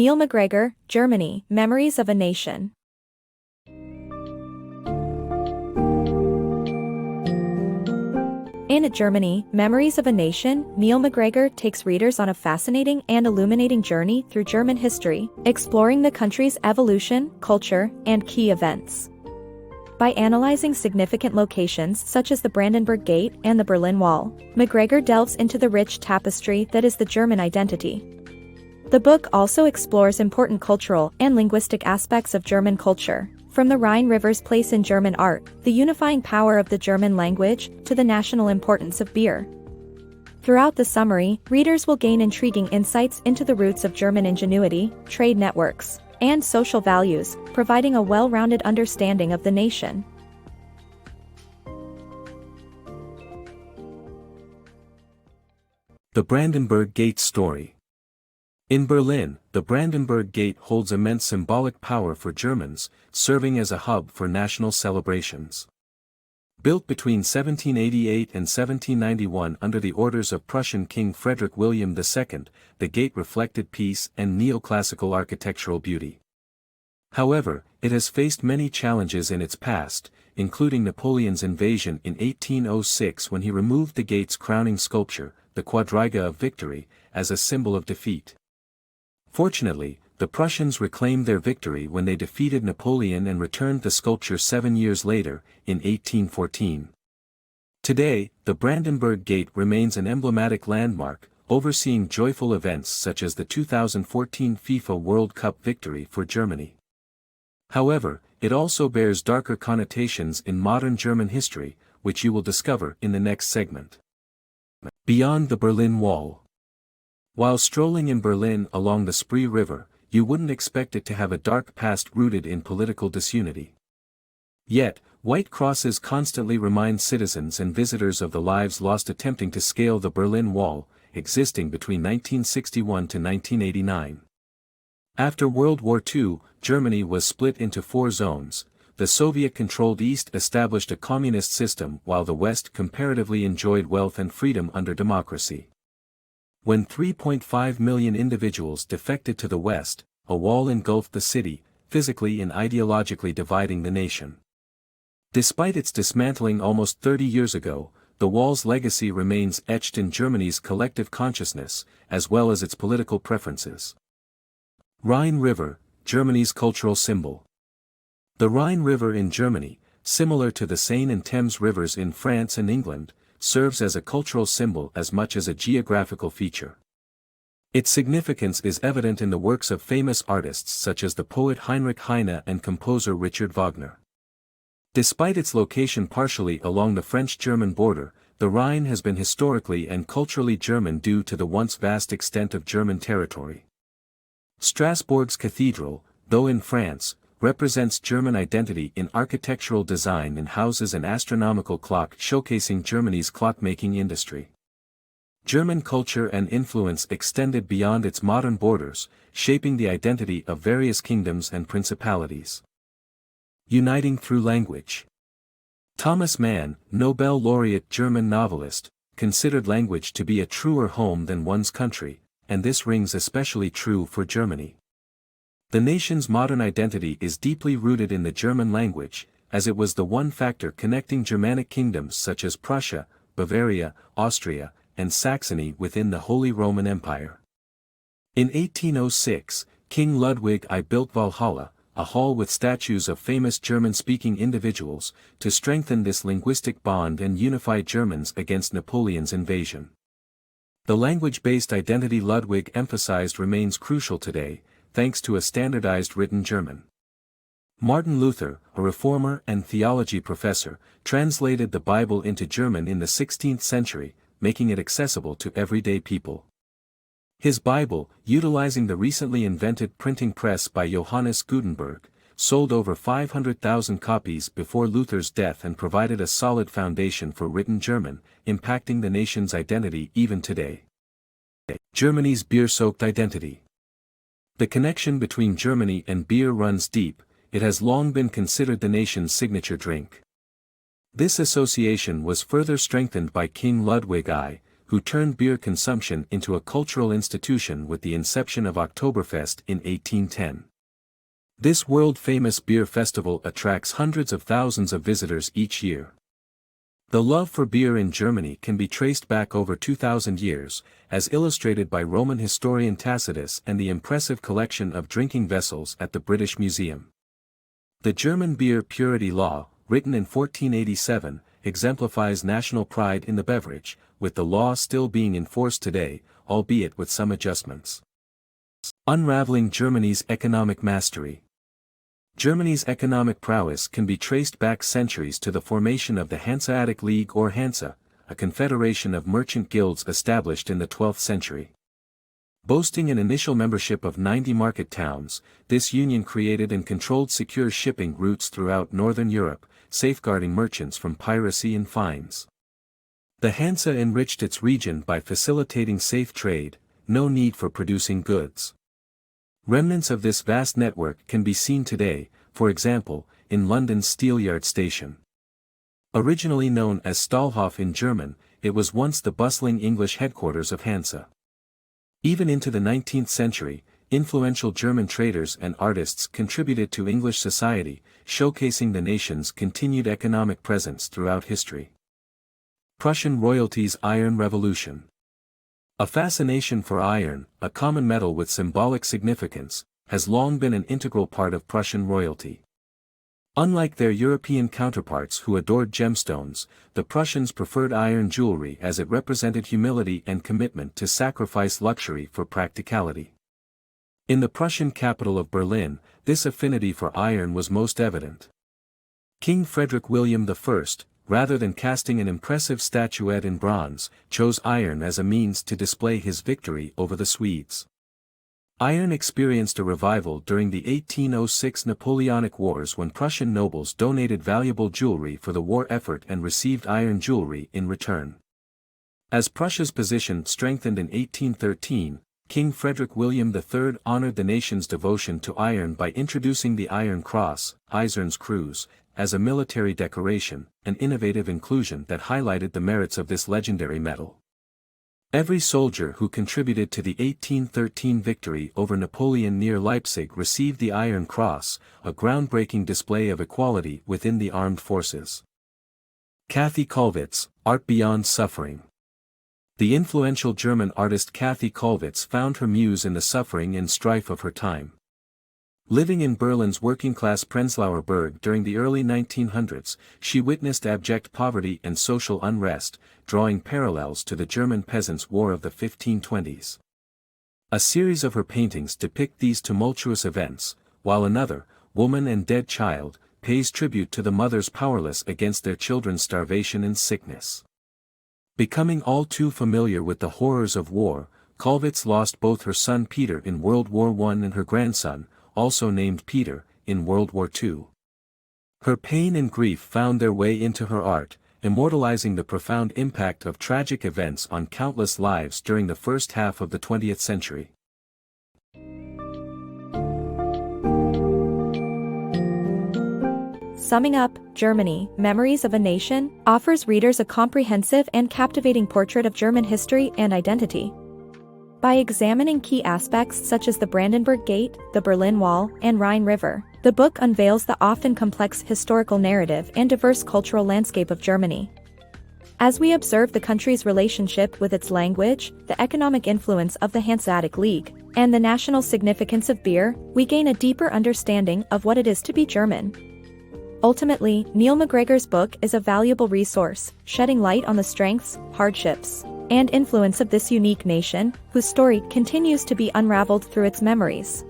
Neil MacGregor, Germany, Memories of a Nation. In Germany, Memories of a Nation, Neil MacGregor takes readers on a fascinating and illuminating journey through German history, exploring the country's evolution, culture, and key events. By analyzing significant locations such as the Brandenburg Gate and the Berlin Wall, MacGregor delves into the rich tapestry that is the German identity. The book also explores important cultural and linguistic aspects of German culture, from the Rhine River's place in German art, the unifying power of the German language, to the national importance of beer. Throughout the summary, readers will gain intriguing insights into the roots of German ingenuity, trade networks, and social values, providing a well-rounded understanding of the nation. The Brandenburg Gate Story. In Berlin, the Brandenburg Gate holds immense symbolic power for Germans, serving as a hub for national celebrations. Built between 1788 and 1791 under the orders of Prussian King Frederick William II, the gate reflected peace and neoclassical architectural beauty. However, it has faced many challenges in its past, including Napoleon's invasion in 1806 when he removed the gate's crowning sculpture, the Quadriga of Victory, as a symbol of defeat. Fortunately, the Prussians reclaimed their victory when they defeated Napoleon and returned the sculpture 7 years later, in 1814. Today, the Brandenburg Gate remains an emblematic landmark, overseeing joyful events such as the 2014 FIFA World Cup victory for Germany. However, it also bears darker connotations in modern German history, which you will discover in the next segment. Beyond the Berlin Wall. While strolling in Berlin along the Spree River, you wouldn't expect it to have a dark past rooted in political disunity. Yet, white crosses constantly remind citizens and visitors of the lives lost attempting to scale the Berlin Wall, existing between 1961 to 1989. After World War II, Germany was split into 4 zones. The Soviet-controlled East established a communist system while the West comparatively enjoyed wealth and freedom under democracy. When 3.5 million individuals defected to the West, a wall engulfed the city, physically and ideologically dividing the nation. Despite its dismantling almost 30 years ago, the wall's legacy remains etched in Germany's collective consciousness, as well as its political preferences. Rhine River, Germany's cultural symbol. The Rhine River in Germany, similar to the Seine and Thames rivers in France and England, serves as a cultural symbol as much as a geographical feature. Its significance is evident in the works of famous artists such as the poet Heinrich Heine and composer Richard Wagner. Despite its location partially along the French-German border, the Rhine has been historically and culturally German due to the once vast extent of German territory. Strasbourg's cathedral, though in France, represents German identity in architectural design and houses an astronomical clock showcasing Germany's clockmaking industry. German culture and influence extended beyond its modern borders, shaping the identity of various kingdoms and principalities. Uniting through language. Thomas Mann, Nobel laureate German novelist, considered language to be a truer home than one's country, and this rings especially true for Germany. The nation's modern identity is deeply rooted in the German language, as it was the one factor connecting Germanic kingdoms such as Prussia, Bavaria, Austria, and Saxony within the Holy Roman Empire. In 1806, King Ludwig I built Valhalla, a hall with statues of famous German-speaking individuals, to strengthen this linguistic bond and unify Germans against Napoleon's invasion. The language-based identity Ludwig emphasized remains crucial today, thanks to a standardized written German. Martin Luther, a reformer and theology professor, translated the Bible into German in the 16th century, making it accessible to everyday people. His Bible, utilizing the recently invented printing press by Johannes Gutenberg, sold over 500,000 copies before Luther's death and provided a solid foundation for written German, impacting the nation's identity even today. Germany's beer-soaked identity. The connection between Germany and beer runs deep. It has long been considered the nation's signature drink. This association was further strengthened by King Ludwig I, who turned beer consumption into a cultural institution with the inception of Oktoberfest in 1810. This world-famous beer festival attracts hundreds of thousands of visitors each year. The love for beer in Germany can be traced back over 2,000 years, as illustrated by Roman historian Tacitus and the impressive collection of drinking vessels at the British Museum. The German beer purity law, written in 1487, exemplifies national pride in the beverage, with the law still being enforced today, albeit with some adjustments. Unraveling Germany's economic mastery. Germany's economic prowess can be traced back centuries to the formation of the Hanseatic League or Hanse, a confederation of merchant guilds established in the 12th century. Boasting an initial membership of 90 market towns, this union created and controlled secure shipping routes throughout northern Europe, safeguarding merchants from piracy and fines. The Hanse enriched its region by facilitating safe trade, no need for producing goods. Remnants of this vast network can be seen today, for example, in London's Steelyard Station. Originally known as Stahlhof in German, it was once the bustling English headquarters of Hanse. Even into the 19th century, influential German traders and artists contributed to English society, showcasing the nation's continued economic presence throughout history. Prussian royalty's Iron Revolution. A fascination for iron, a common metal with symbolic significance, has long been an integral part of Prussian royalty. Unlike their European counterparts who adored gemstones, the Prussians preferred iron jewelry as it represented humility and commitment to sacrifice luxury for practicality. In the Prussian capital of Berlin, this affinity for iron was most evident. King Frederick William I, rather than casting an impressive statuette in bronze, chose iron as a means to display his victory over the Swedes. Iron experienced a revival during the 1806 Napoleonic Wars when Prussian nobles donated valuable jewelry for the war effort and received iron jewelry in return. As Prussia's position strengthened in 1813, King Frederick William III honored the nation's devotion to iron by introducing the Iron Cross, Eisernkreuz, as a military decoration, an innovative inclusion that highlighted the merits of this legendary metal. Every soldier who contributed to the 1813 victory over Napoleon near Leipzig received the Iron Cross, a groundbreaking display of equality within the armed forces. Käthe Kollwitz, Art Beyond Suffering. The influential German artist Käthe Kollwitz found her muse in the suffering and strife of her time. Living in Berlin's working-class Prenzlauer Berg during the early 1900s, she witnessed abject poverty and social unrest, drawing parallels to the German Peasants' War of the 1520s. A series of her paintings depict these tumultuous events, while another, Woman and Dead Child, pays tribute to the mothers powerless against their children's starvation and sickness. Becoming all too familiar with the horrors of war, Kollwitz lost both her son Peter in World War I and her grandson, also named Peter, in World War II. Her pain and grief found their way into her art, immortalizing the profound impact of tragic events on countless lives during the first half of the 20th century. Summing up, Germany, Memories of a Nation, offers readers a comprehensive and captivating portrait of German history and identity. By examining key aspects such as the Brandenburg Gate, the Berlin Wall, and Rhine River, the book unveils the often complex historical narrative and diverse cultural landscape of Germany. As we observe the country's relationship with its language, the economic influence of the Hanseatic League, and the national significance of beer, we gain a deeper understanding of what it is to be German. Ultimately, Neil MacGregor's book is a valuable resource, shedding light on the strengths, hardships, and influence of this unique nation, whose story continues to be unraveled through its memories.